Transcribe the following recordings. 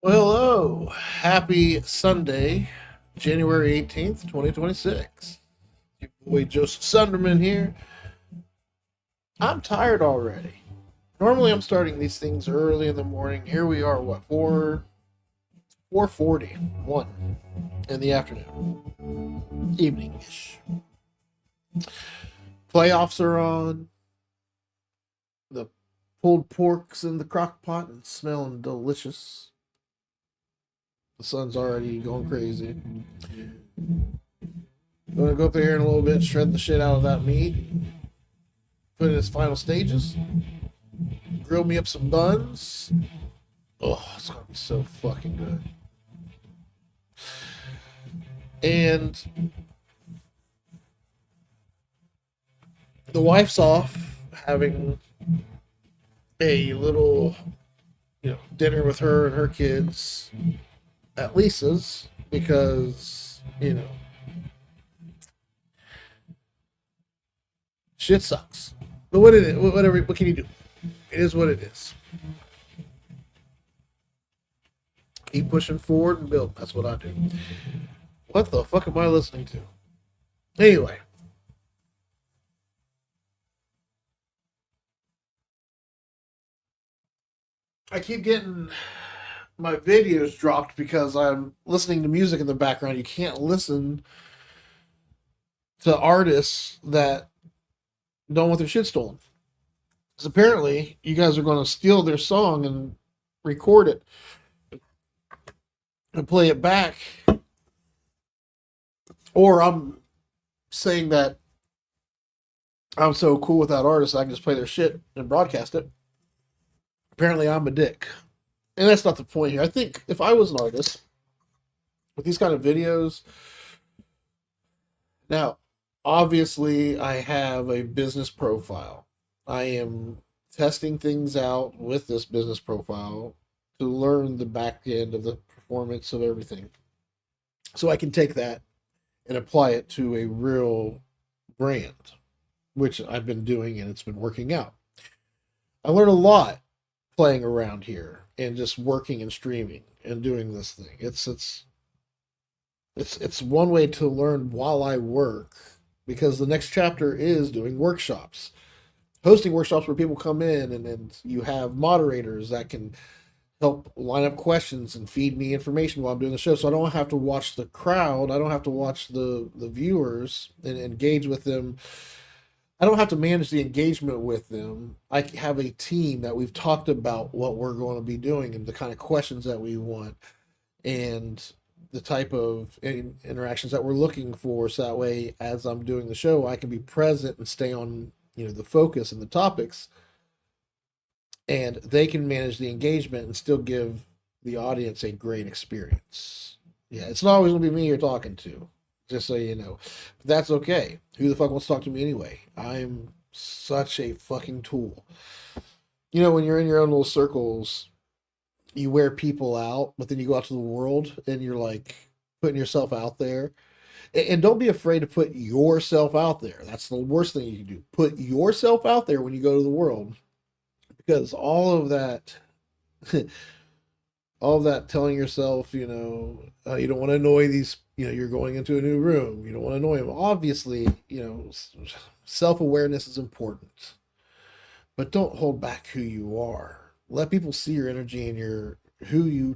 Well, hello. Happy Sunday, January 18th, 2026. Your boy Joseph Sunderman here. I'm tired already. Normally I'm starting these things early in the morning. Here we are, what, 4:41 in the afternoon. Evening-ish. Playoffs are on. The pulled pork's in the crock pot and smelling delicious. The sun's already going crazy. I'm gonna go up there in a little bit, shred the shit out of that meat, put it in its final stages, grill me up some buns. Oh, it's gonna be so fucking good. And the wife's off having a little, dinner with her and her kids at Lisa's because, shit sucks. But what can you do? It is what it is. Keep pushing forward and build. That's what I do. What the fuck am I listening to? Anyway, I keep getting my videos dropped because I'm listening to music in the background. You can't listen to artists that don't want their shit stolen. Because apparently, you guys are going to steal their song and record it and play it back. Or I'm saying that I'm so cool with that artist, I can just play their shit and broadcast it. Apparently, I'm a dick. And that's not the point here. I think if I was an artist with these kind of videos, now, obviously, I have a business profile. I am testing things out with this business profile to learn the back end of the performance of everything. So I can take that and apply it to a real brand, which I've been doing and it's been working out. I learned a lot playing around here and just working and streaming and doing this thing. It's one way to learn while I work because the next chapter is doing workshops, hosting workshops where people come in and you have moderators that can help line up questions and feed me information while I'm doing the show. So I don't have to watch the crowd. I don't have to watch the viewers and engage with them. I don't have to manage the engagement with them. I have a team that we've talked about what we're going to be doing and the kind of questions that we want and the type of interactions that we're looking for. So that way, as I'm doing the show, I can be present and stay on, the focus and the topics, and they can manage the engagement and still give the audience a great experience. Yeah, it's not always going to be me you're talking to, just so you know. But that's okay. Who the fuck wants to talk to me anyway? I'm such a fucking tool. When you're in your own little circles, you wear people out, but then you go out to the world and you're like putting yourself out there. And don't be afraid to put yourself out there. That's the worst thing you can do. Put yourself out there when you go to the world because all of that telling yourself, you don't want to annoy these, you're going into a new room. You don't want to annoy them. Obviously, self awareness is important, but don't hold back who you are. Let people see your energy and your who you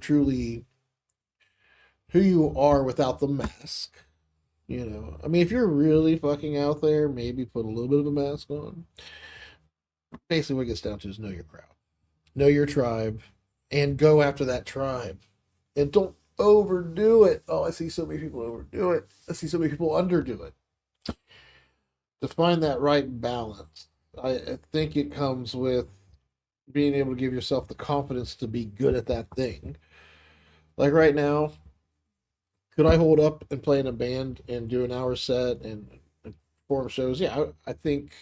are without the mask. I mean, if you're really fucking out there, maybe put a little bit of a mask on. Basically, what it gets down to is know your crowd, know your tribe, and go after that tribe. And don't overdo it. Oh, I see so many people overdo it. I see so many people underdo it. To find that right balance, I think it comes with being able to give yourself the confidence to be good at that thing. Like right now, could I hold up and play in a band and do an hour set and perform shows? Yeah, I think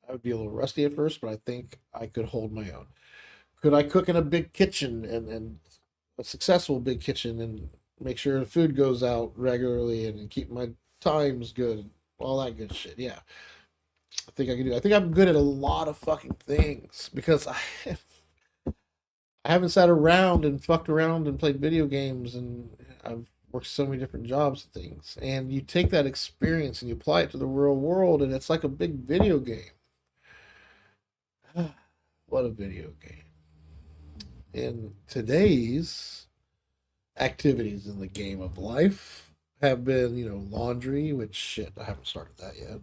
I would be a little rusty at first, but I think I could hold my own. Could I cook in a big kitchen and a successful big kitchen and make sure the food goes out regularly and keep my times good and all that good shit? Yeah, I think I can do. I think I'm good at a lot of fucking things because I haven't sat around and fucked around and played video games, and I've worked so many different jobs and things. And you take that experience and you apply it to the real world, and it's like a big video game. What a video game. And today's activities in the game of life have been, laundry, which shit, I haven't started that yet.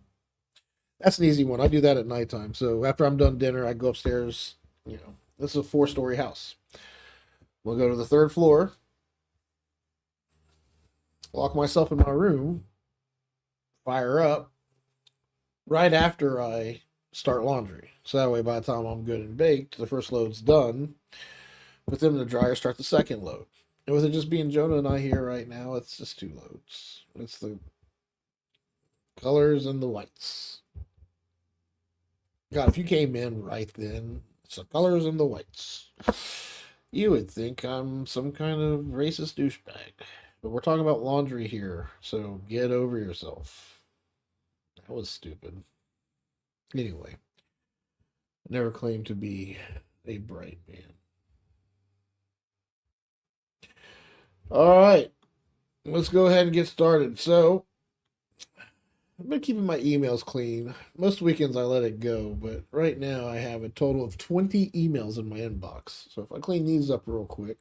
That's an easy one. I do that at nighttime. So after I'm done dinner, I go upstairs. This is a 4-story house. We'll go to the third floor, lock myself in my room, fire up right after I start laundry. So that way, by the time I'm good and baked, the first load's done. Put them in the dryer, start the second load. And with it just being Jonah and I here right now, it's just 2 loads. It's the colors and the whites. God, if you came in right then, it's the colors and the whites. You would think I'm some kind of racist douchebag. But we're talking about laundry here, so get over yourself. That was stupid. Anyway, I never claimed to be a bright man. All right, let's go ahead and get started. So, I've been keeping my emails clean. Most weekends I let it go, but right now I have a total of 20 emails in my inbox. So if I clean these up real quick.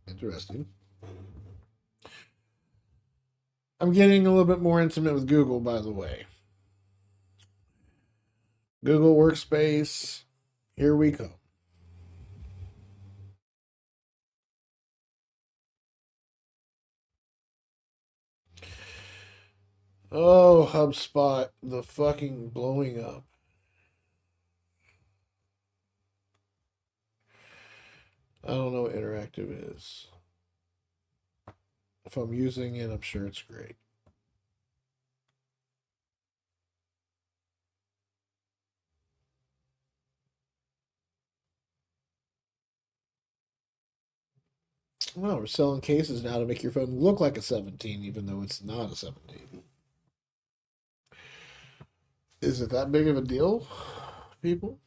Interesting. I'm getting a little bit more intimate with Google, by the way. Google Workspace, here we come. Oh, HubSpot, the fucking blowing up. I don't know what interactive is. If I'm using it, I'm sure it's great. Well, we're selling cases now to make your phone look like a 17, even though it's not a 17. Is it that big of a deal, people?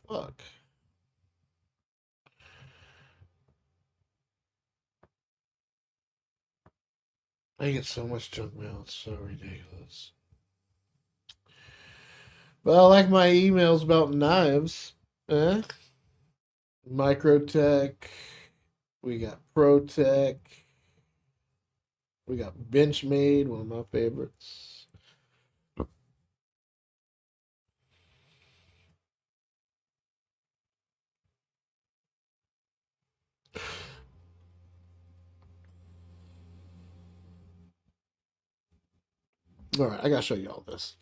Fuck. I get so much junk mail. It's so ridiculous. But I like my emails about knives. Eh? Microtech. We got ProTech. We got Benchmade, one of my favorites. All right, I gotta show you all this.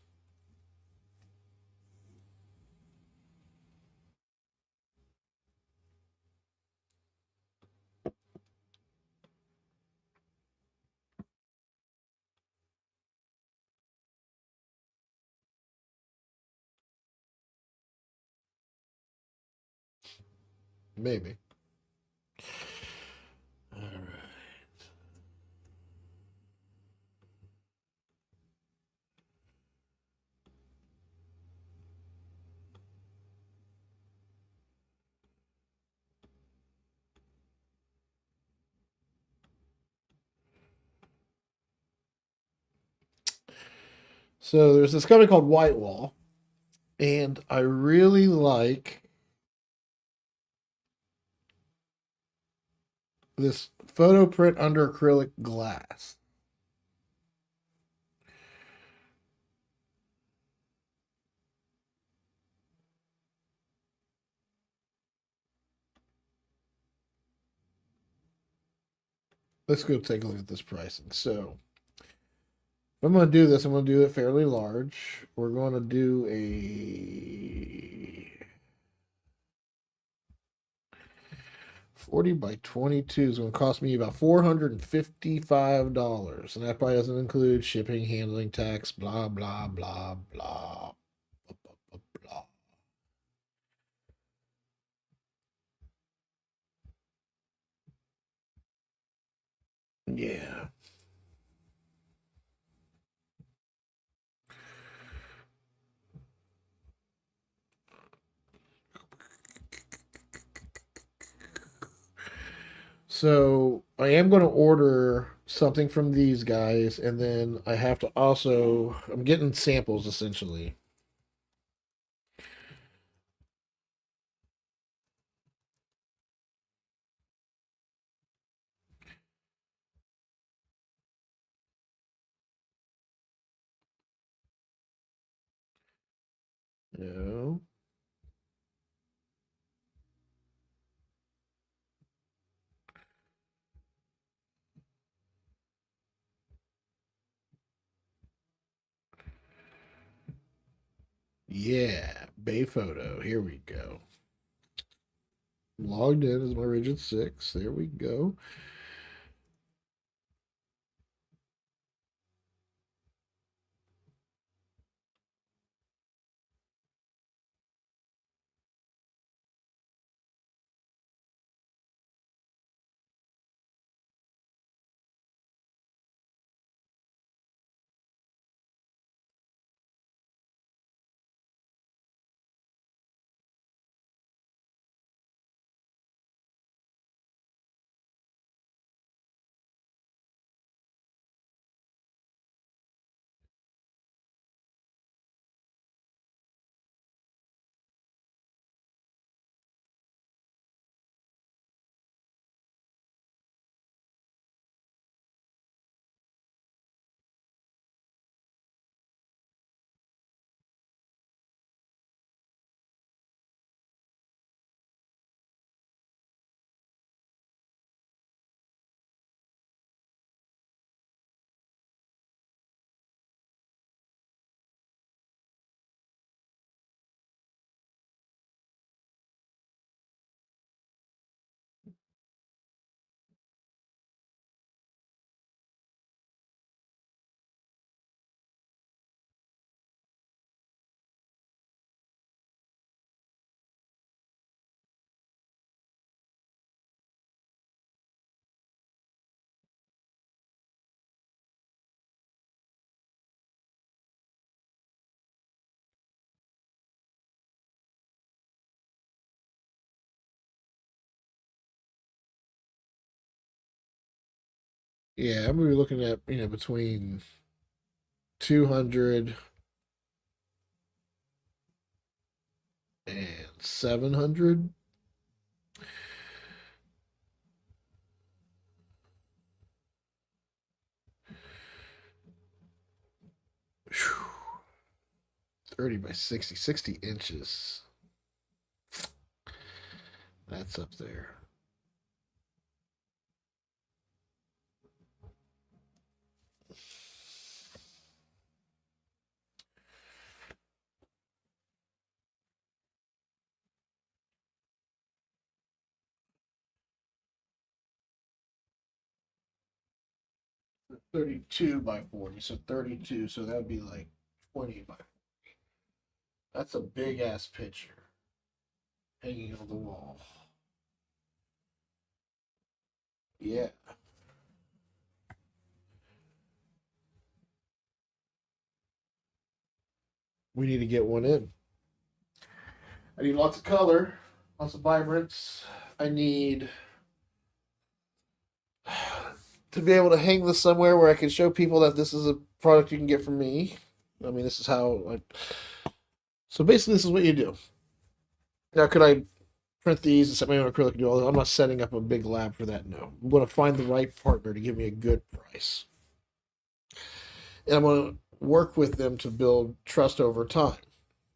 Maybe. All right. So there's this company called Whitewall, and I really like this photo print under acrylic glass. Let's go take a look at this pricing. So, if I'm going to do this, I'm going to do it fairly large. We're going to do a 40 by 22 is going to cost me about $455. And that probably doesn't include shipping, handling, tax, blah, blah, blah, blah, blah, blah. Yeah. So I am going to order something from these guys, and then I have to also. I'm getting samples essentially. No. Yeah, Bay Photo. Here we go. Logged in as my Rigid 6. There we go. Yeah, I'm gonna be looking at between 200 and 700. 30 by 60, 60 inches. That's up there. 32 by 40. So 32. So that would be like 20 by. That's a big ass picture hanging on the wall. Yeah. We need to get one in. I need lots of color, lots of vibrance. I need to be able to hang this somewhere where I can show people that this is a product you can get from me. I mean, this is how I. So basically, this is what you do. Now, could I print these and set my own acrylic and do all this? I'm not setting up a big lab for that. No, I'm going to find the right partner to give me a good price, and I'm going to work with them to build trust over time.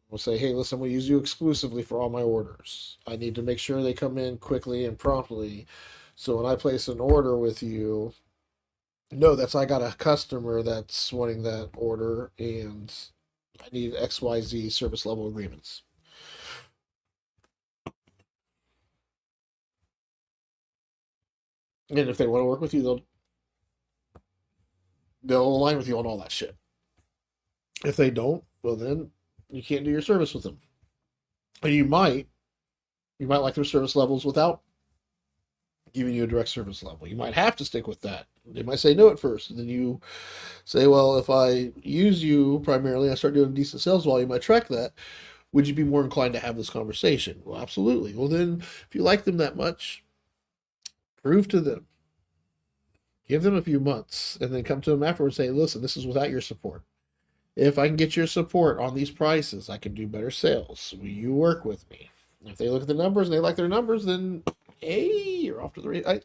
We'll say, hey, listen, we'll use you exclusively for all my orders. I need to make sure they come in quickly and promptly. So when I place an order with you, no, that's I got a customer that's wanting that order and I need XYZ service level agreements. And if they want to work with you, they'll align with you on all that shit. If they don't, well then you can't do your service with them. And you might like their service levels without giving you a direct service level. You might have to stick with that. They might say no at first. And then you say, well, if I use you primarily, I start doing decent sales volume, I track that. Would you be more inclined to have this conversation? Well, absolutely. Well, then, if you like them that much, prove to them. Give them a few months and then come to them afterwards and say, listen, this is without your support. If I can get your support on these prices, I can do better sales. Will you work with me? If they look at the numbers and they like their numbers, then hey, you're off to the race. I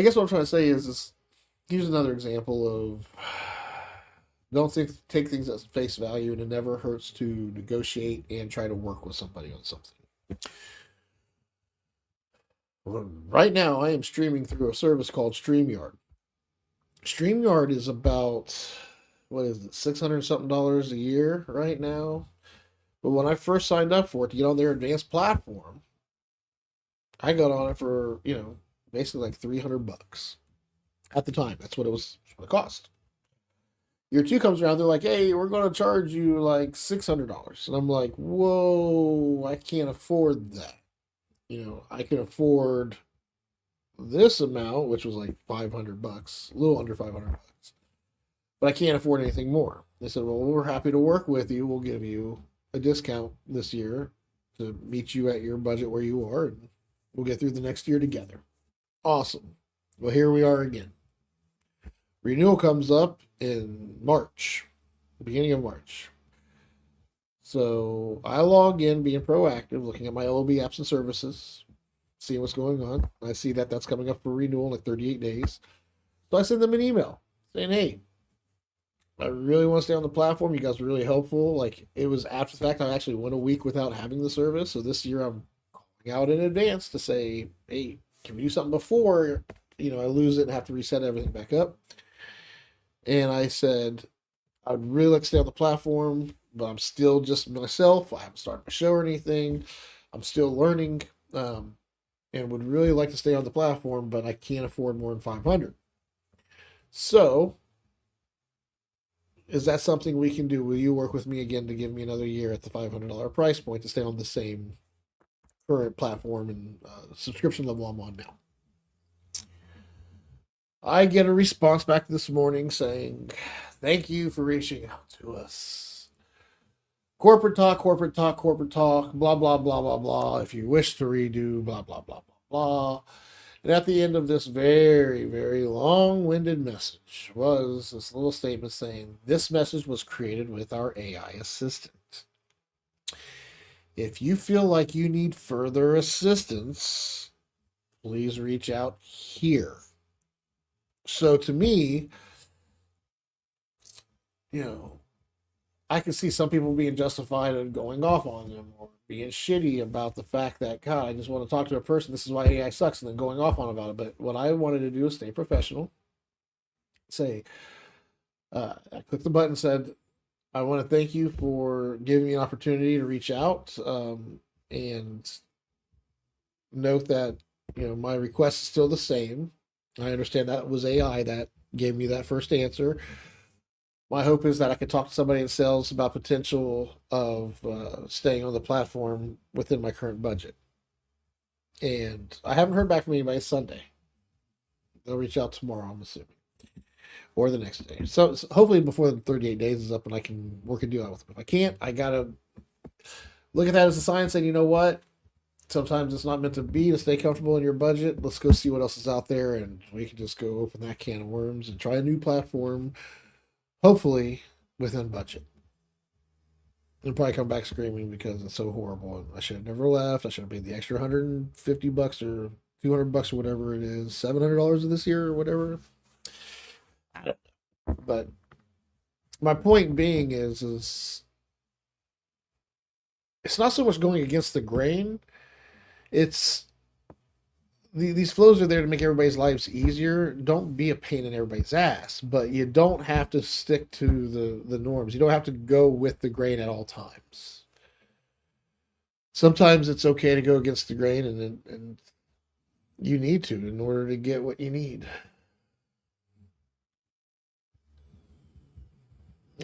guess what I'm trying to say is here's another example of don't take things at face value, and it never hurts to negotiate and try to work with somebody on something. Well, right now, I am streaming through a service called StreamYard. StreamYard is about what is it, $600 something a year right now. But when I first signed up for it to get on their advanced platform, I got on it for basically like $300 at the time. That's what it was. That's what it cost. Year two comes around, they're like, "Hey, we're going to charge you like $600," and I'm like, "Whoa, I can't afford that." I can afford this amount, which was like $500, a little under $500, but I can't afford anything more. They said, well, we're happy to work with you. We'll give you a discount this year to meet you at your budget where you are, and we'll get through the next year together. Awesome. Well, here we are again. Renewal comes up in March, the beginning of March. So I log in, being proactive, looking at my LOB apps and services, seeing what's going on. I see that that's coming up for renewal in like 38 days. So I send them an email saying, hey, I really want to stay on the platform. You guys are really helpful. Like, it was after the fact I actually went a week without having the service. So this year I'm calling out in advance to say, hey, can we do something before I lose it and have to reset everything back up? And I said, I'd really like to stay on the platform, but I'm still just myself. I haven't started my show or anything. I'm still learning, and would really like to stay on the platform, but I can't afford more than 500. So, is that something we can do? Will you work with me again to give me another year at the $500 price point to stay on the same current platform and subscription level I'm on now? I get a response back this morning saying, thank you for reaching out to us. Corporate talk, corporate talk, corporate talk, blah, blah, blah, blah, blah. If you wish to redo, blah, blah, blah, blah, blah. And at the end of this very, very long winded message was this little statement saying, this message was created with our AI assistant. If you feel like you need further assistance, please reach out here. So to me, I can see some people being justified in going off on them or being shitty about the fact that, God, I just want to talk to a person. This is why AI sucks, and then going off on about it. But what I wanted to do is stay professional. Say, I clicked the button and said, I want to thank you for giving me an opportunity to reach out, and note that, my request is still the same. I understand that was AI that gave me that first answer. My hope is that I can talk to somebody in sales about potential of staying on the platform within my current budget. And I haven't heard back from anybody Sunday. They'll reach out tomorrow, I'm assuming, or the next day. So hopefully before the 38 days is up and I can work a deal out with them. If I can't, I got to look at that as a sign saying, you know what? Sometimes it's not meant to be to stay comfortable in your budget. Let's go see what else is out there, and we can just go open that can of worms and try a new platform, hopefully within budget. And probably come back screaming because it's so horrible. And I should have never left. I should have paid the extra $150 or $200 or whatever it is, $700 this year or whatever. But my point being is it's not so much going against the grain. It's these flows are there to make everybody's lives easier. Don't be a pain in everybody's ass, but you don't have to stick to the norms. You don't have to go with the grain at all times. Sometimes it's okay to go against the grain, and you need to in order to get what you need.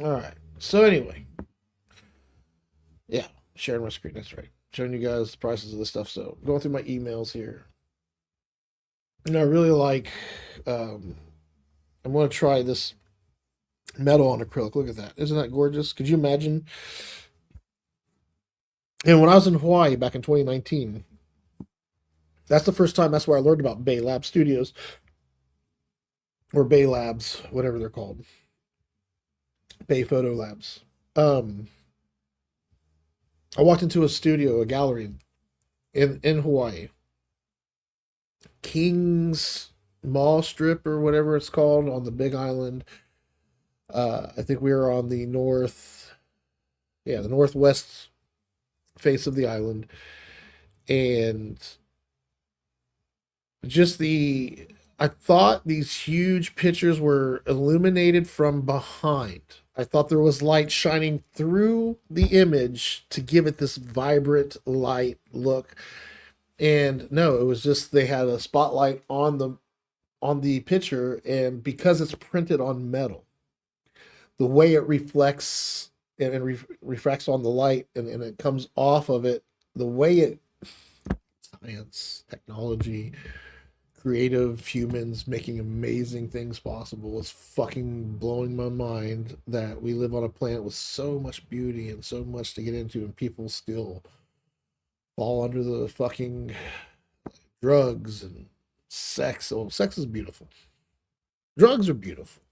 All right. So anyway, yeah, sharing my screen. That's right. Showing you guys the prices of this stuff. So going through my emails here. I really like. Um, I'm going to try this metal on acrylic. Look at that! Isn't that gorgeous? Could you imagine? And when I was in Hawaii back in 2019, that's the first time. That's where I learned about Bay Lab Studios or Bay Labs, whatever they're called, Bay Photo Labs. Um, I walked into a studio, a gallery in Hawaii, Kings Mall Strip or whatever it's called on the Big Island. I think we were on the the northwest face of the island, and just the I thought these huge pictures were illuminated from behind. I thought there was light shining through the image to give it this vibrant light look. And no, it was just they had a spotlight on the picture, and because it's printed on metal, the way it reflects and refracts on the light, and it comes off of it, the way it science, technology, creative humans making amazing things possible is fucking blowing my mind that we live on a planet with so much beauty and so much to get into, and people still fall under the fucking drugs and sex. Oh, sex is beautiful. Drugs are beautiful.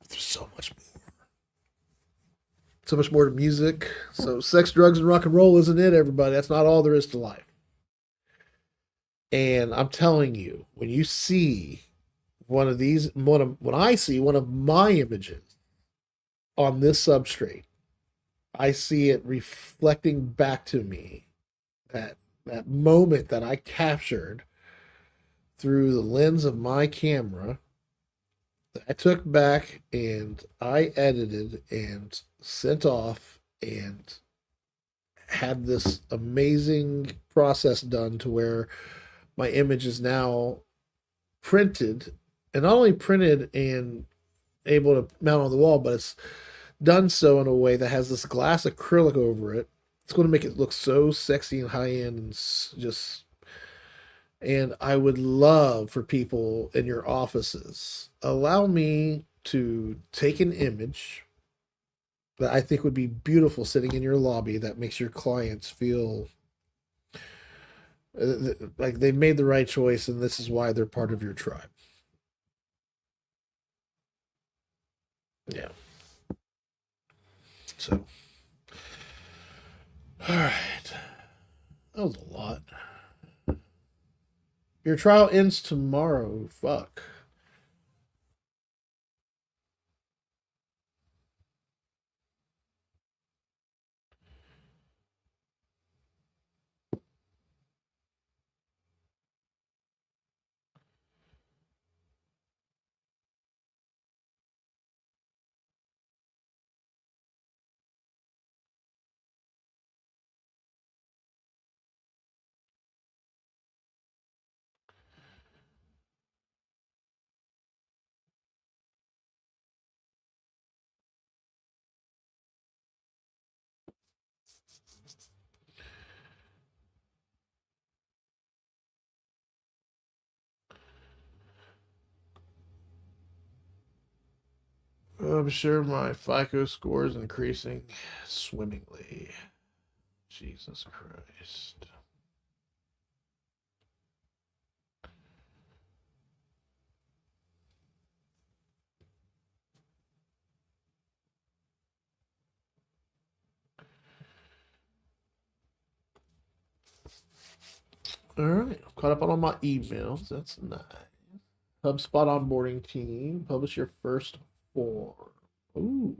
There's so much more to music. So sex, drugs, and rock and roll isn't it, everybody? That's not all there is to life. And I'm telling you, when you see when I see one of my images on this substrate, I see it reflecting back to me that that moment that I captured through the lens of my camera that I took back and I edited and sent off and had this amazing process done to where my image is now printed, and not only printed and able to mount on the wall, but it's done so in a way that has this glass acrylic over it. It's going to make it look so sexy and high end and just. And I would love for people in your offices allow me to take an image that I think would be beautiful sitting in your lobby that makes your clients feel like they made the right choice and this is why they're part of your tribe. Yeah. So, all right. That was a lot. Your trial ends tomorrow. Fuck. I'm sure my FICO score is increasing swimmingly. Jesus Christ. All right. I've caught up on all my emails. That's nice. HubSpot onboarding team. Publish your first form. Ooh.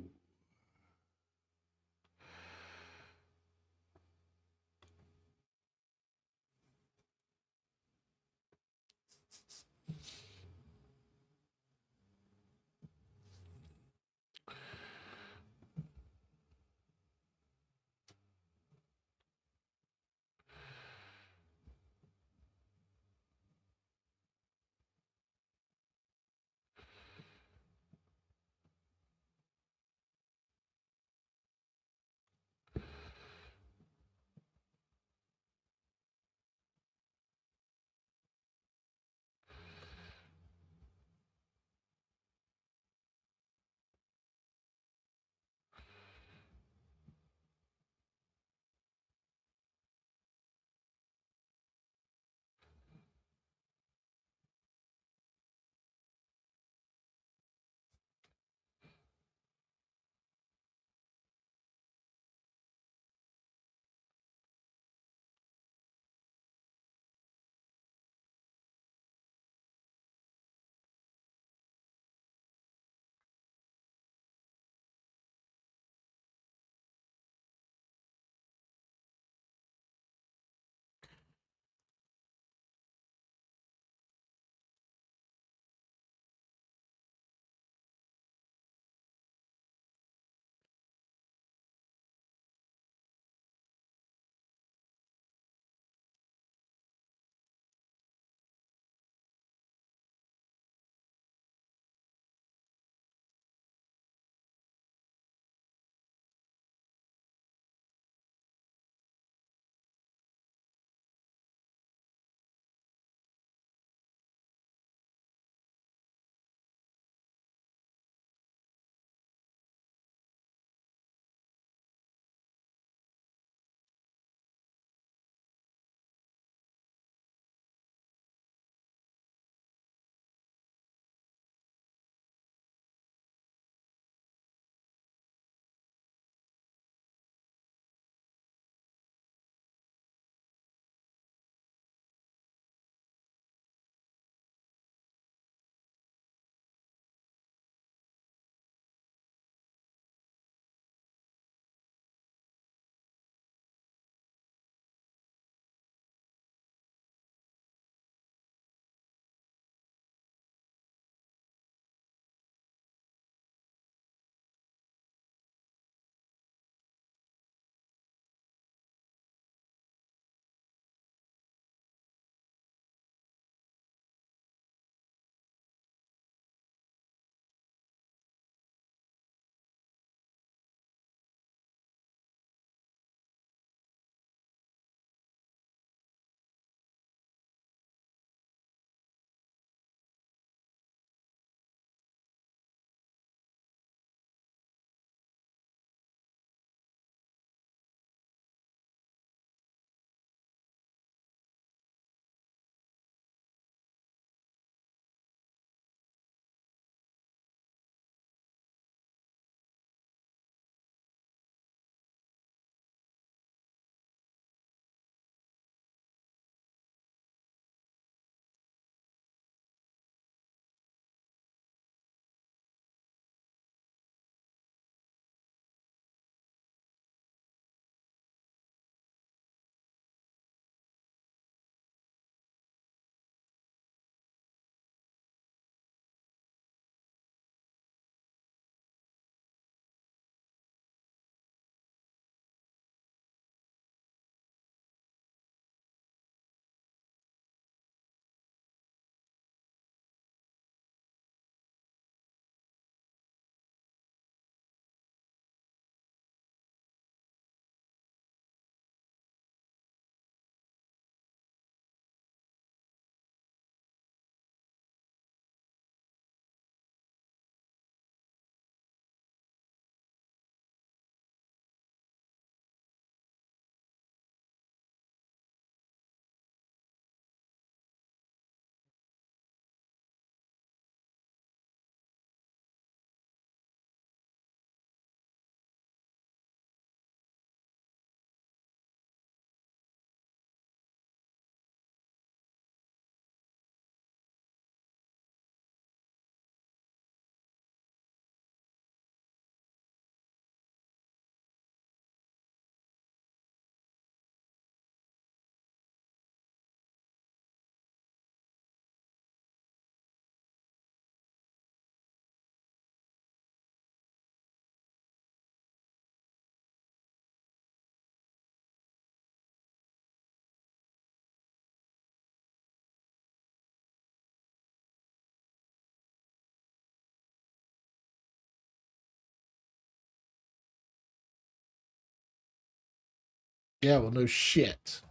Yeah, well, no shit.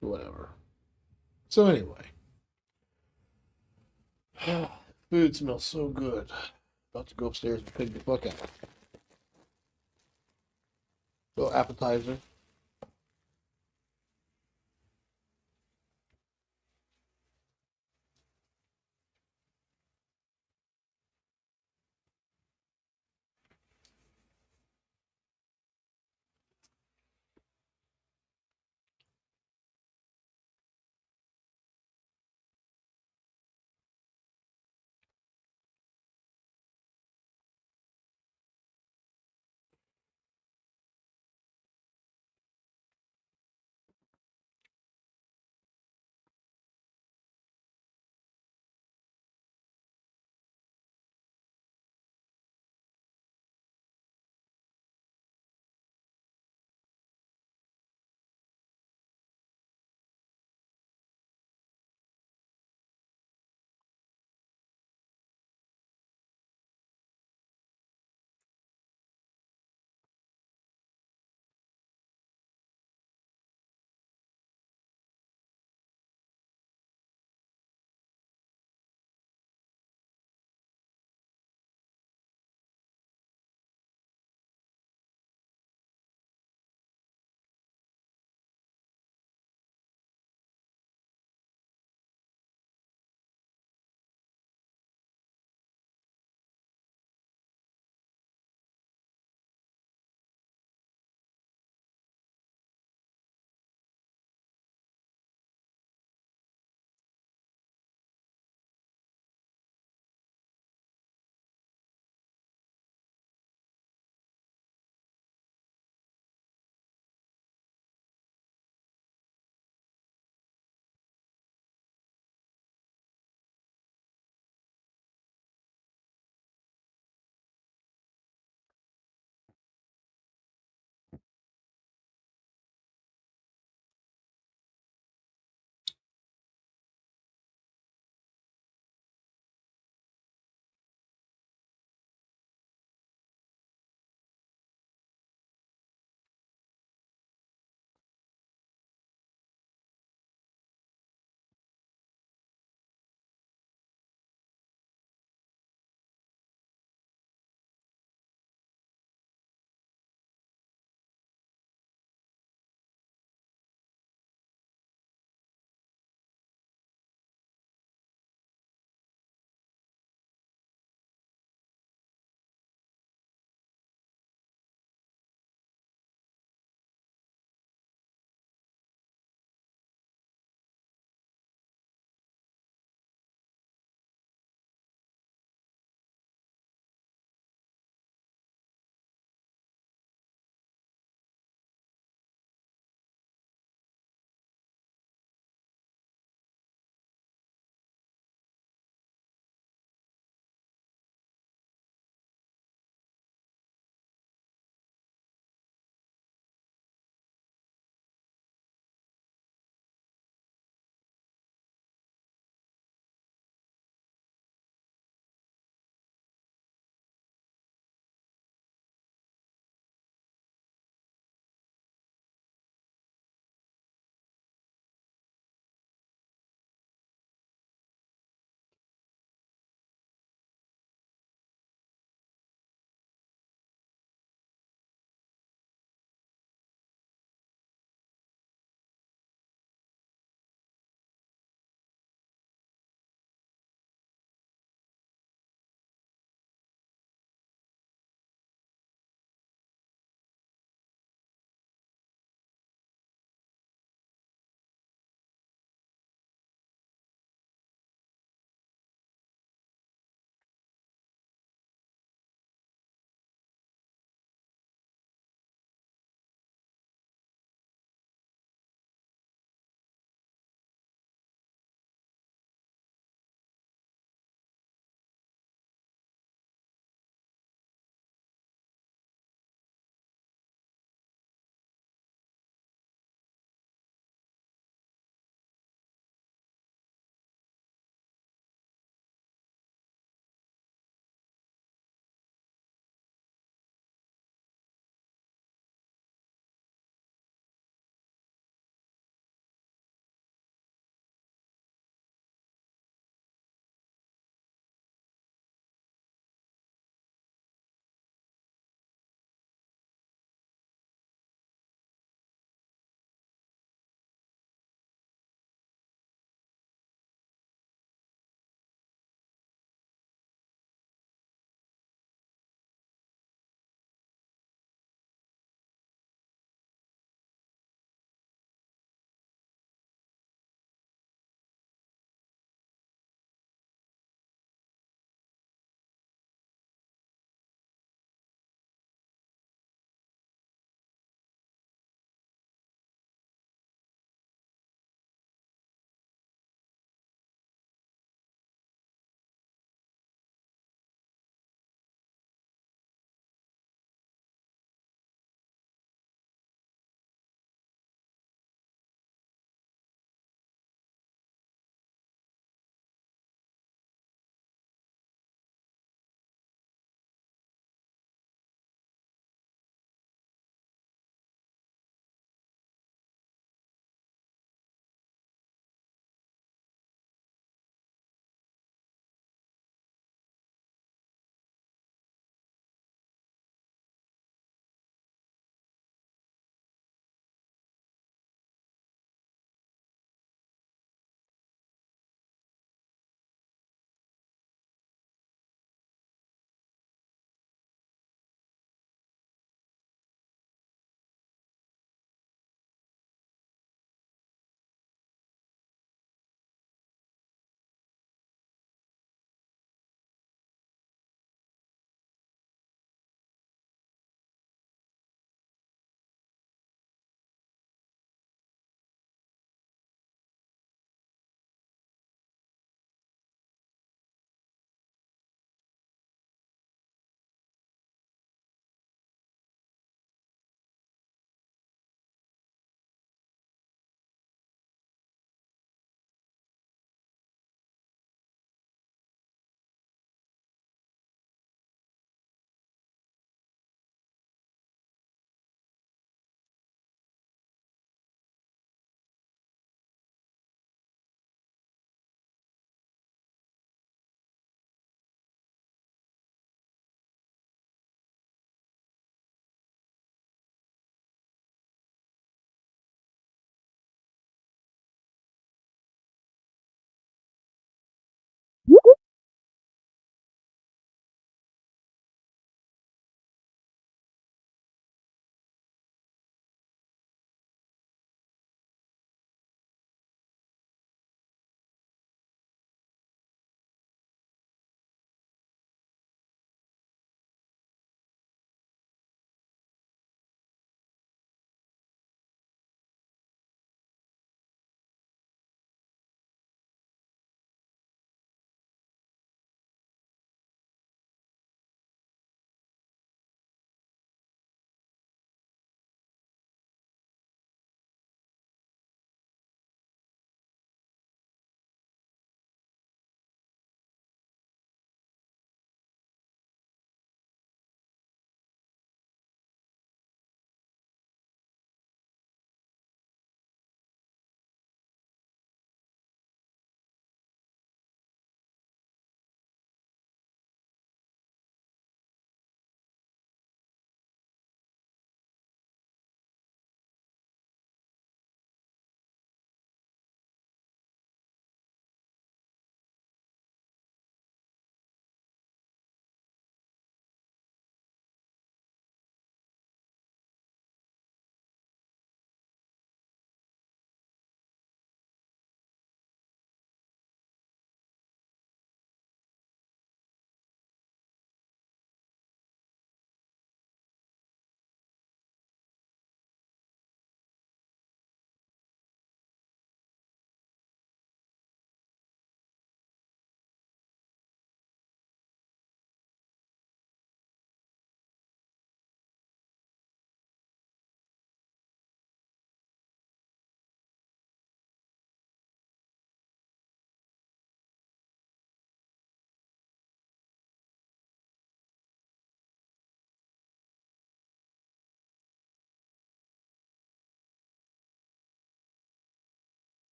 Whatever. So anyway, food smells so good. About to go upstairs and pick the fuck out. Little appetizer.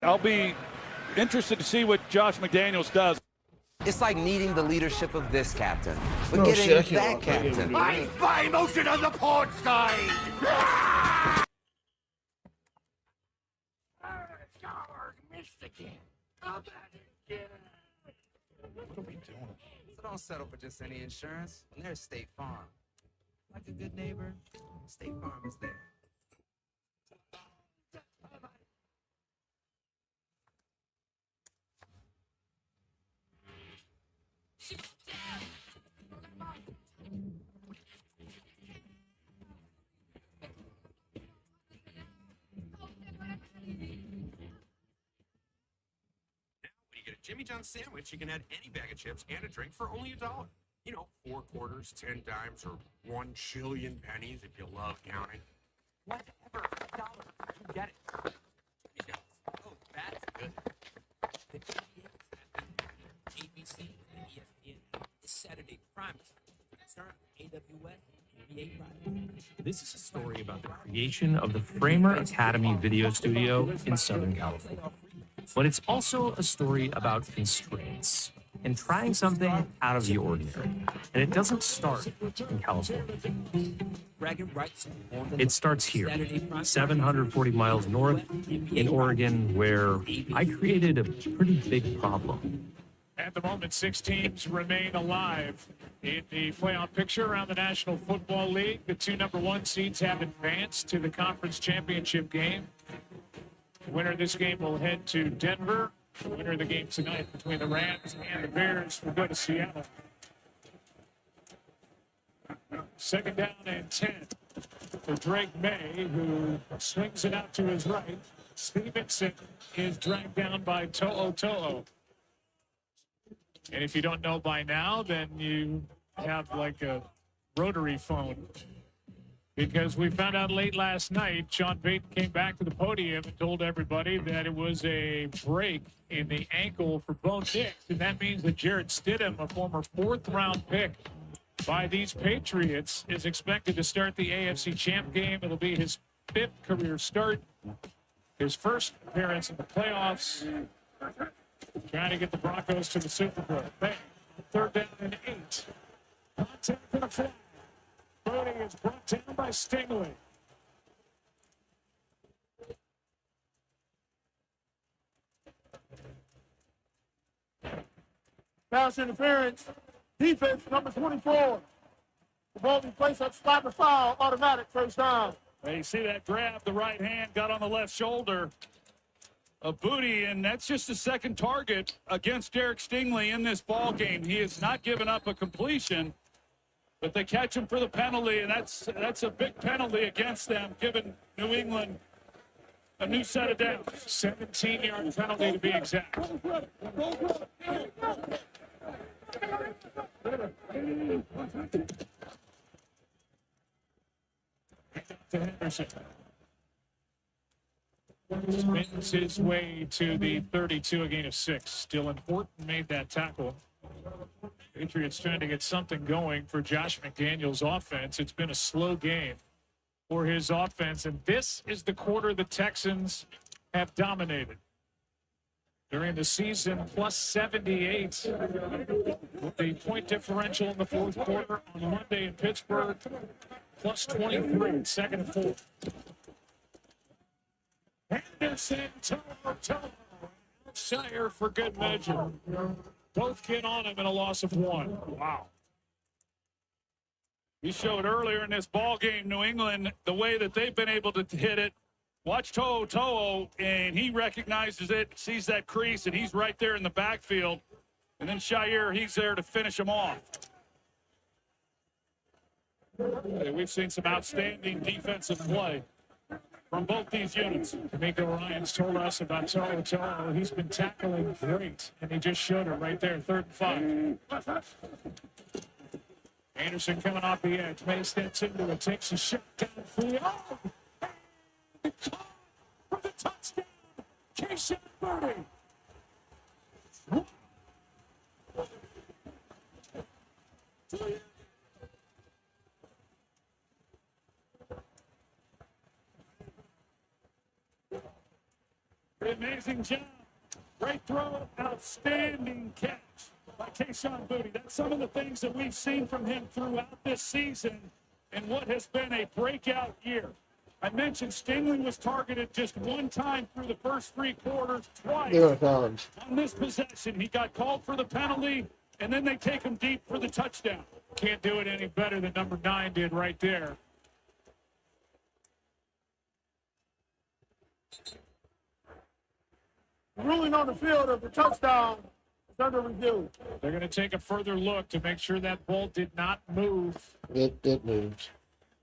I'll be interested to see what Josh McDaniels does. It's like needing the leadership of this captain, but Oh, getting shit, I can't that watch that captain. game. I buy emotion on the porn side! Missed again. Come back again. What are we doing? So don't settle for just any insurance. And there's State Farm. Like a good neighbor, State Farm is there. When you get a Jimmy John's sandwich, you can add any bag of chips and a drink for only $1. You know, 4 quarters, 10 dimes, or 1 trillion pennies if you love counting. Whatever, $1. You get it. Jimmy John's. Oh, that's good. The ABC and ESPN this Saturday prime time. Start AWS NBA Prime. This is a story about the creation of the Framer Academy Video Studio in Southern California. But it's also a story about constraints and trying something out of the ordinary. And it doesn't start in California. Bragging rights on the It starts here, Saturday prime time. 740 miles north in Oregon, where I created a pretty big problem. At the moment, 6 teams remain alive in the playoff picture around the National Football League. The 2 number 1 seeds have advanced to the conference championship game. The winner of this game will head to Denver. The winner of the game tonight between the Rams and the Bears will go to Seattle. 2nd down and 10 for Drake May, who swings it out to his right. Stevenson is dragged down by To'o To'o. And if you don't know by now, then you have like a rotary phone. Because we found out late last night, Sean Payton came back to the podium and told everybody that it was a break in the ankle for Bo Nix. And that means that Jarrett Stidham, a former 4th-round pick by these Patriots, is expected to start the AFC Champ game. It'll be his 5th career start, his first appearance in the playoffs. Trying to get the Broncos to the Super Bowl. Bang. 3rd down and 8. Contact for the flag. Brody is brought down by Stingley. Pass interference. Defense, number 24. The ball be placed at spot and foul. Automatic first down. Well, you see that grab, the right hand got on the left shoulder of Booty, and that's just the 2nd target against Derek Stingley in this ball game. He has not given up a completion, but they catch him for the penalty, and that's a big penalty against them, giving New England a new set of downs. 17-yard penalty to be exact. To Henderson. Spins his way to the 32, a gain of 6. Dylan Horton made that tackle. Patriots trying to get something going for Josh McDaniels' offense. It's been a slow game for his offense, and this is the quarter the Texans have dominated. During the season, plus 78 with the point differential in the 4th quarter on Monday in Pittsburgh. plus 23, second and 4. Henderson, Toto, Shire for good measure. Both get on him in a loss of 1. Wow. We showed earlier in this ball game, New England, the way that they've been able to hit it. Watch To'o, and he recognizes it, sees that crease, and he's right there in the backfield. And then Shire, he's there to finish him off. We've seen some outstanding defensive play from both these units. D'Amico Ryans told us about To'o. He's been tackling great, and he just showed it right there, 3rd and 5. Anderson coming off the edge. May steps into it, takes a shot downfield. Oh! The call for the touchdown. Keyshawn Boutte. Amazing job. Great throw, outstanding catch by Keyshawn Boutte. That's some of the things that we've seen from him throughout this season and what has been a breakout year. I mentioned Stingley was targeted just one time through the first 3 quarters, twice. There times. On this possession, he got called for the penalty, and then they take him deep for the touchdown. Can't do it any better than number 9 did right there. The ruling on the field of the touchdown is under review. They're going to take a further look to make sure that ball did not move. It moved.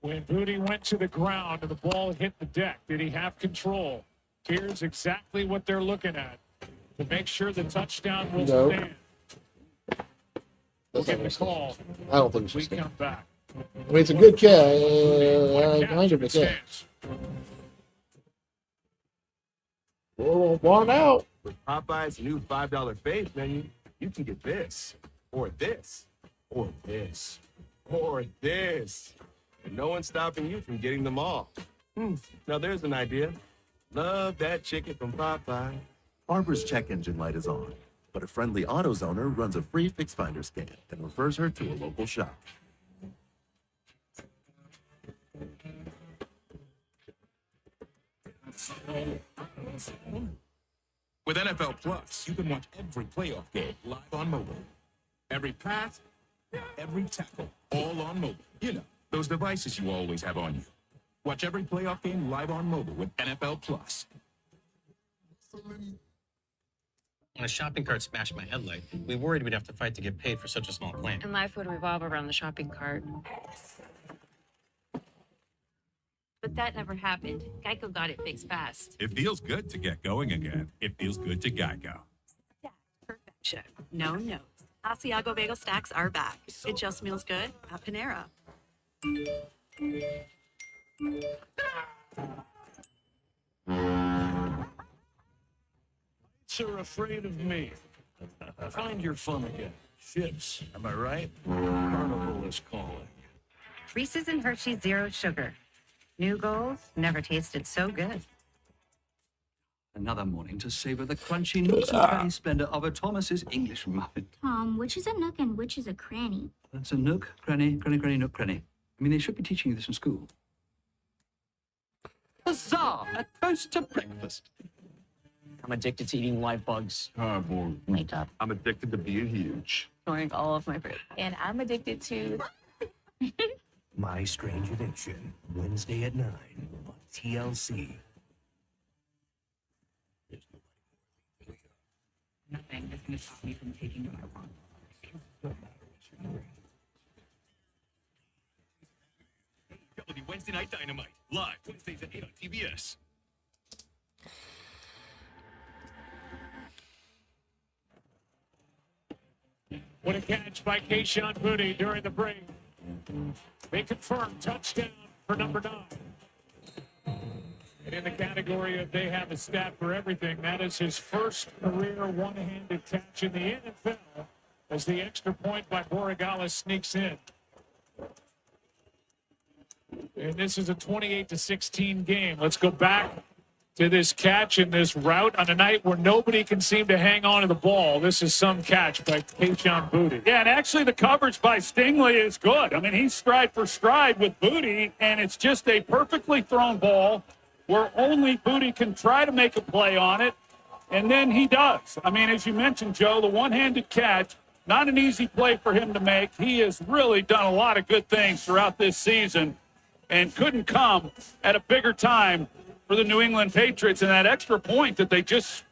When Boutte went to the ground and the ball hit the deck, did he have control? Here's exactly what they're looking at to make sure the touchdown will No. stand. We'll get the call. I don't think We so. come back. I mean, it's a good catch. What Kind catch of a it catch. stands. Oh, one out. With Popeye's new $5 fave menu, you can get this, or this, or this, or this. And no one's stopping you from getting them all. Now there's an idea. Love that chicken from Popeye. Barbara's check engine light is on, but a friendly AutoZoner runs a free Fix Finder scan and refers her to a local shop. With NFL Plus, you can watch every playoff game live on mobile. Every pass, every tackle, all on mobile. You know, those devices you always have on you. Watch every playoff game live on mobile with NFL Plus. When a shopping cart smashed my headlight, we worried we'd have to fight to get paid for such a small claim. And life would revolve around the shopping cart. But that never happened. Geico got it fixed fast. It feels good to get going again. It feels good to Geico. Perfection. No notes. Asiago bagel stacks are back. It just smells good at Panera. Are afraid of me. Find your fun again. Ships, am I right? Carnival is calling. Reese's and Hershey's Zero Sugar. New goals never tasted so good. Another morning to savor the crunchy nooks and cranny splendor of a Thomas's English muffin. Tom, which is a nook and which is a cranny? That's a nook, cranny, nook, cranny. I mean, they should be teaching you this in school. Huzzah! A toast to breakfast. I'm addicted to eating live bugs. Makeup. I'm addicted to being huge. Snoring all of my food. And I'm addicted to... My Strange Addiction, Wednesday at 9 on TLC. Nothing is going to stop me from taking what I want. Wednesday Night Dynamite, live Wednesdays at 8 on TBS. What a catch by Keyshawn Boutte during the break. They confirm touchdown for number 9. And in the category of they have a stat for everything, that is his first career one-handed catch in the NFL as the extra point by Borregales sneaks in. And this is a 28-16 game. Let's go back to this catch and this route on a night where nobody can seem to hang on to the ball. This is some catch by Kayshon Boutte. Yeah, and actually the coverage by Stingley is good. I mean, he's stride for stride with Boutte, and it's just a perfectly thrown ball where only Boutte can try to make a play on it, and then he does. I mean, as you mentioned, Joe, the one-handed catch, not an easy play for him to make. He has really done a lot of good things throughout this season and couldn't come at a bigger time for the New England Patriots, and that extra point that they just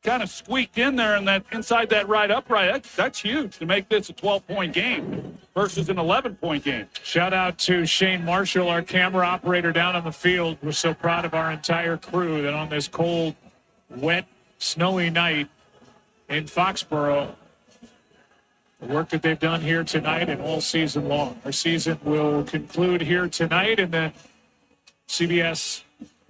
kind of squeaked in there and that inside that right upright, that's huge to make this a 12-point game versus an 11-point game. Shout out to Shane Marshall, our camera operator down on the field. We're so proud of our entire crew that on this cold, wet, snowy night in Foxborough, the work that they've done here tonight and all season long. Our season will conclude here tonight, and then CBS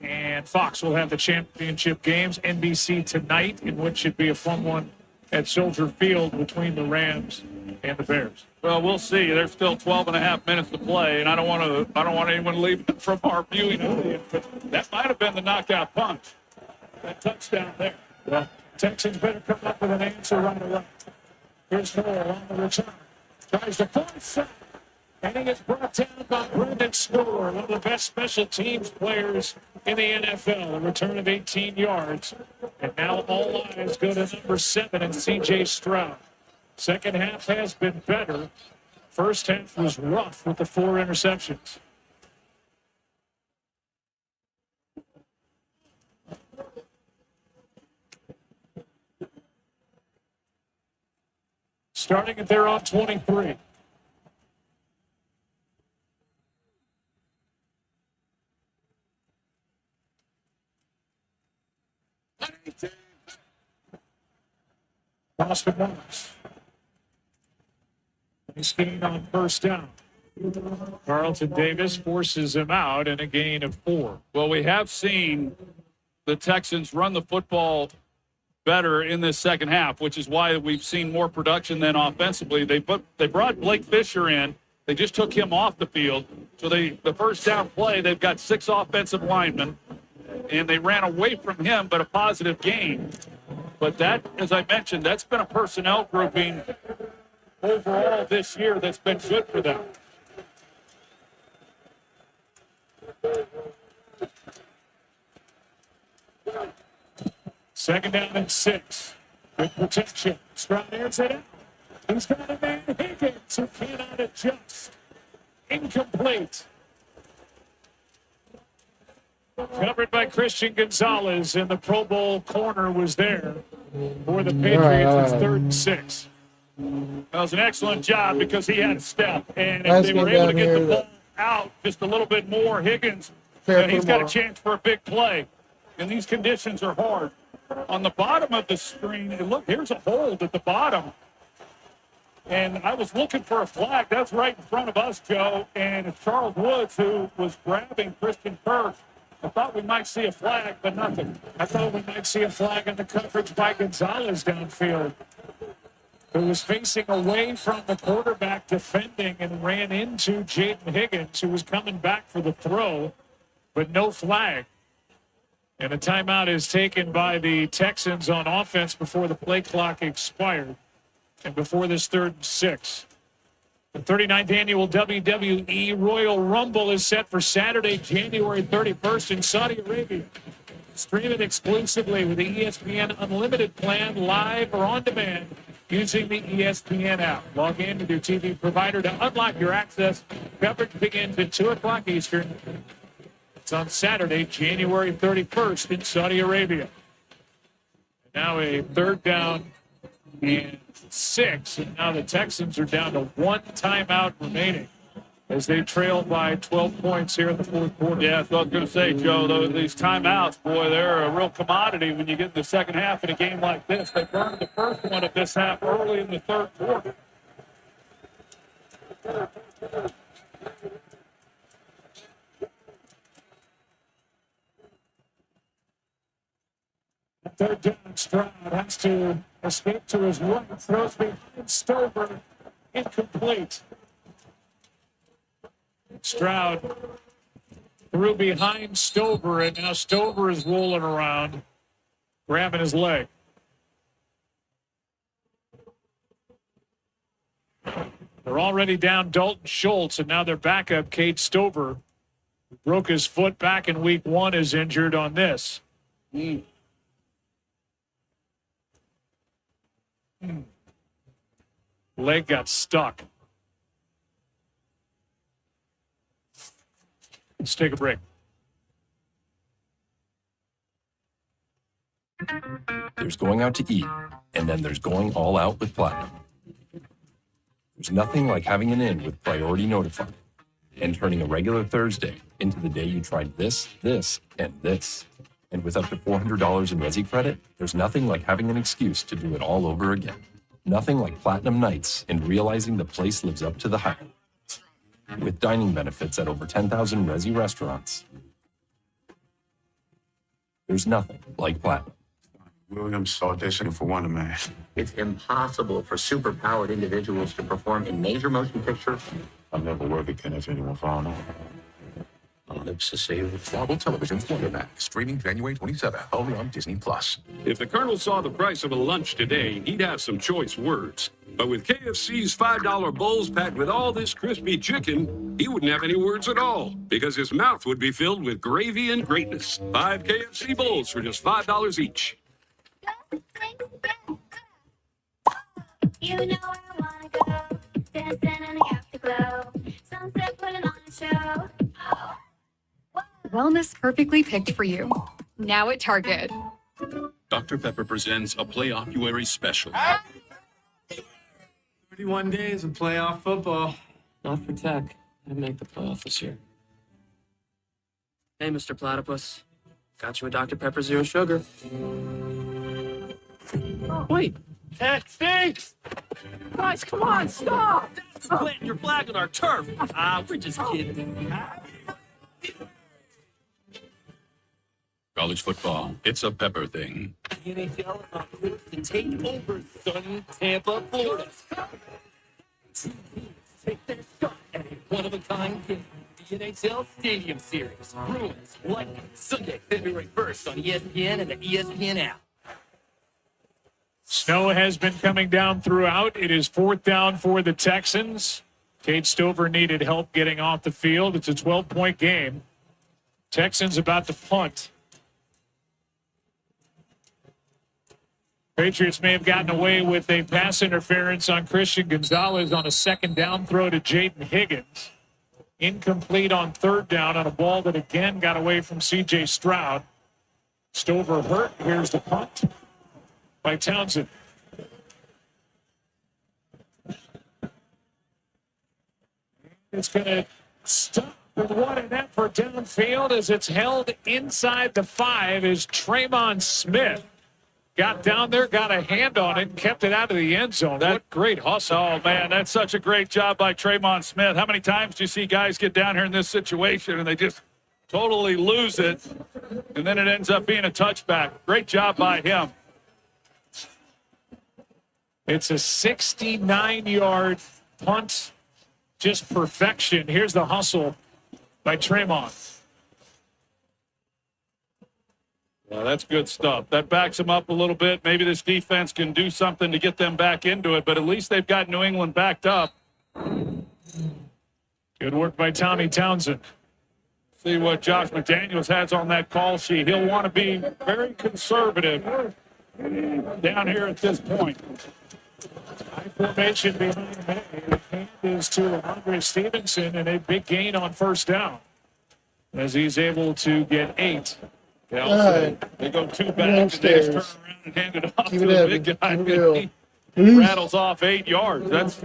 and Fox will have the championship games. NBC tonight, in which should be a fun one at Soldier Field between the Rams and the Bears. Well, we'll see. There's still 12 and a half minutes to play, and I don't want anyone leaving from our viewing audience, but that might have been the knockout punch. That touchdown there. Well, Texans better come up with an answer right away. Here's Noel on the return. Tries to force it. And he gets brought down by Brendan Score, one of the best special teams players in the NFL. A return of 18 yards. And now all eyes go to number 7 and C.J. Stroud. Second half has been better. First half was rough with the 4 interceptions. Starting at their own 23. Boston Morris. Nice gain on first down. Carlton Davis forces him out and a gain of 4. Well, we have seen the Texans run the football better in this second half, which is why we've seen more production than offensively. They brought Blake Fisher in. They just took him off the field. So the first down play, they've got 6 offensive linemen, and they ran away from him, but a positive gain. But that, as I mentioned, that's been a personnel grouping overall this year that's been good for them. Second down and 6. Good protection. Stroud airs it out. He's got a man, Higgins, who cannot adjust. Incomplete. Covered by Christian Gonzalez, and the Pro Bowl corner was there for the Patriots. It's 3rd and 6. That was an excellent job because he had a step. And if they were able to get the ball out just a little bit more, Higgins, then he's got a chance for a big play. And these conditions are hard. On the bottom of the screen, and look, here's a hold at the bottom. And I was looking for a flag. That's right in front of us, Joe. And it's Charles Woods who was grabbing Christian Kirk. I thought we might see a flag, but nothing. I thought we might see a flag in the coverage by Gonzalez downfield, who was facing away from the quarterback defending and ran into Jaden Higgins, who was coming back for the throw, but no flag. And a timeout is taken by the Texans on offense before the play clock expired and before this 3rd and 6. The 39th annual WWE Royal Rumble is set for Saturday, January 31st in Saudi Arabia. Stream it exclusively with the ESPN Unlimited plan, live or on demand, using the ESPN app. Log in with your TV provider to unlock your access. Coverage begins at 2 o'clock Eastern. It's on Saturday, January 31st in Saudi Arabia. And now a 3rd down and 6. And now the Texans are down to 1 timeout remaining as they trail by 12 points here in the 4th quarter. Yeah, that's what I was going to say, Joe. These timeouts, boy, they're a real commodity when you get in the second half in a game like this. They burned the first one of this half early in the 3rd quarter. Third down, Stroud has to escape to his right. Throws behind Stover. Incomplete. Stroud threw behind Stover, and now Stover is rolling around, grabbing his leg. They're already down Dalton Schultz, and now their backup, Cade Stover, who broke his foot back in week 1, is injured on this. Leg got stuck. Let's take a break. There's going out to eat, and then there's going all out with Platinum. There's nothing like having an in with Priority Notified and turning a regular Thursday into the day you tried this, this, and this. And with up to $400 in Resi credit, there's nothing like having an excuse to do it all over again. Nothing like Platinum Nights and realizing the place lives up to the hype. With dining benefits at over 10,000 Resi restaurants, there's nothing like Platinum. Williams auditioning for Wonder Man. It's impossible for superpowered individuals to perform in major motion pictures. I'll never work again if anyone found out. Lips to save. Marvel Television's Wonder Man, streaming January 27th, only on Disney+. If the Colonel saw the price of a lunch today, he'd have some choice words. But with KFC's $5 bowls packed with all this crispy chicken, he wouldn't have any words at all, because his mouth would be filled with gravy and greatness. 5 KFC bowls for just $5 each. You know where I wanna go. Dancing in the afterglow. Sunset putting on a show. Wellness perfectly picked for you. Now at Target. Dr. Pepper presents a Playoff-uary special. 31 days of playoff football. Not for Tech. I'd make the playoff this year. Hey, Mr. Platypus. Got you a Dr. Pepper Zero Sugar. Oh, wait. Tech stinks! Guys, come on, stop! Planting your flag on our turf. We're just kidding. College football, it's a Pepper thing. The NHL is on course to take over sunny Tampa, Florida. Take their shot at a one-of-a-kind game. The NHL Stadium Series. Bruins, Lightning, Sunday, February 1st on ESPN and the ESPN app. Snow has been coming down throughout. It is 4th down for the Texans. Cade Stover needed help getting off the field. It's a 12-point game. Texans about to punt. Patriots may have gotten away with a pass interference on Christian Gonzalez on a 2nd down throw to Jaden Higgins. Incomplete on 3rd down on a ball that again got away from C.J. Stroud. Stover hurt. Here's the punt by Townsend. It's going to stop with one effort downfield as it's held inside the 5 as Tremon Smith got down there, got a hand on it, and kept it out of the end zone. That great hustle. Oh, man, that's such a great job by Tremon Smith. How many times do you see guys get down here in this situation and they just totally lose it, and then it ends up being a touchback? Great job by him. It's a 69-yard punt, just perfection. Here's the hustle by Tremon. Well, that's good stuff. That backs them up a little bit. Maybe this defense can do something to get them back into it, but at least they've got New England backed up. Good work by Tommy Townsend. See what Josh McDaniels has on that call sheet. He'll want to be very conservative down here at this point. High formation behind May. The hand is to Andre Stevenson, and a big gain on 1st down as he's able to get 8. They go 2 back, and they just turn around and hand it off to the big guy. Keep it real. He rattles off 8 yards. That's